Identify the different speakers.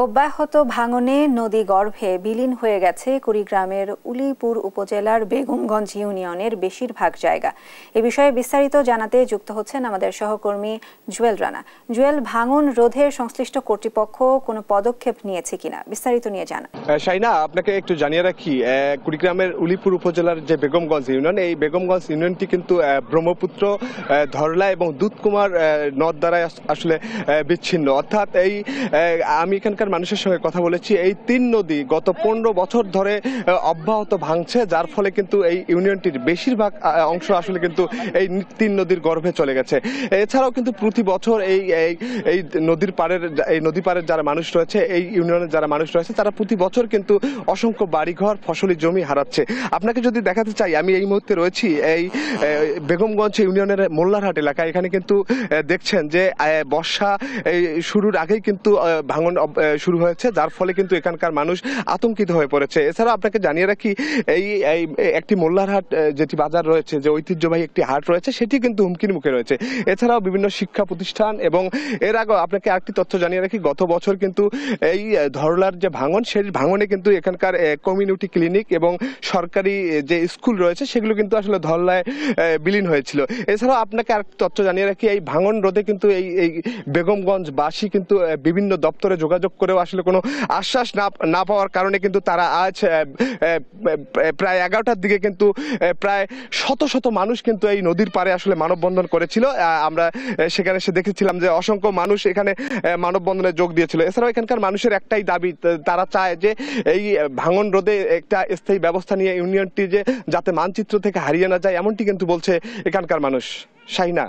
Speaker 1: অব্যাহত ভাঙনে নদী গর্ভে বিলীন হয়ে গেছে কুড়িগ্রামের উলিপুর উপজেলার বেগমগঞ্জ ইউনিয়নের বেশিরভাগ জায়গা। এ বিষয়ে বিস্তারিত জানাতে যুক্ত হচ্ছেন আমাদের সহকর্মী জুয়েল রানা। জুয়েল, ভাঙন রোধে সংশ্লিষ্ট কর্তৃপক্ষ কোনো পদক্ষেপ নিয়েছে কিনা বিস্তারিত নিয়ে জানা।
Speaker 2: শাইনা, আপনাকে একটু জানিয়ে রাখি, কুড়িগ্রামের উলিপুর উপজেলার যে বেগমগঞ্জ ইউনিয়ন, এই বেগমগঞ্জ ইউনিয়নটি কিন্তু ব্রহ্মপুত্র, ধরলা এবং দুধকুমার নদ দ্বারা আসলে বিচ্ছিন্ন। অর্থাৎ আমি এখানকার মানুষের সঙ্গে কথা বলেছি, এই তিন নদী গত 15 বছর ধরে অব্যাহত ভাঙছে, যার ফলে কিন্তু এই ইউনিয়নটির বেশিরভাগ অংশ আসলে কিন্তু এই তিন নদীর গর্ভে চলে গেছে। এছাড়াও কিন্তু প্রতি বছর এই নদী পাড়ের যারা মানুষ রয়েছে, এই ইউনিয়নের যারা মানুষ রয়েছে, তারা প্রতি বছর কিন্তু অসংখ্য বাড়িঘর, ফসলি জমি হারাচ্ছে। আপনাকে যদি দেখাতে চাই, আমি এই মুহূর্তে রয়েছি এই বেগমগঞ্জ ইউনিয়নের মোল্লারহাট এলাকায়। এখানে কিন্তু দেখছেন যে বর্ষা শুরুর আগেই কিন্তু ভাঙন শুরু হয়েছে, যার ফলে কিন্তু এখানকার মানুষ আতঙ্কিত হয়ে পড়েছে। এছাড়া আপনাকে জানিয়ে রাখি, এই একটি মোল্লারহাট যেটি বাজার রয়েছে, যে ঐতিহ্যবাহী একটি হাট রয়েছে, সেটি কিন্তু হুমকির মুখে রয়েছে। এছাড়াও বিভিন্ন শিক্ষা প্রতিষ্ঠান, এবং এর আগে আপনাকে আরেকটি তথ্য জানিয়ে রাখি, গত বছর কিন্তু এই ধরলার যে ভাঙন, সেই ভাঙনে কিন্তু এখানকার কমিউনিটি ক্লিনিক এবং সরকারি যে স্কুল রয়েছে, সেগুলো কিন্তু আসলে ধরলায় বিলীন হয়েছিল। এছাড়াও আপনাকে আরেকটি তথ্য জানিয়ে রাখি, এই ভাঙন রোধে কিন্তু এই বেগমগঞ্জবাসী কিন্তু বিভিন্ন দপ্তরে যোগাযোগ করেও আসলে কোনো আশ্বাস না পাওয়ার কারণে কিন্তু তারা আজ প্রায় 11টার দিকে কিন্তু প্রায় শত শত মানুষ কিন্তু এই নদীর পাড়ে আসলে মানববন্ধন করেছিল। আমরা সেখানে এসে দেখেছিলাম যে অসংখ্য মানুষ এখানে মানববন্ধনে যোগ দিয়েছিল। এছাড়াও এখানকার মানুষের একটাই দাবি, তারা চায় যে এই ভাঙন রোধে একটা স্থায়ী ব্যবস্থা নিয়ে ইউনিয়নটি যাতে মানচিত্র থেকে হারিয়ে না যায়, এমনটি কিন্তু বলছে এখানকার মানুষ। শাহিনা।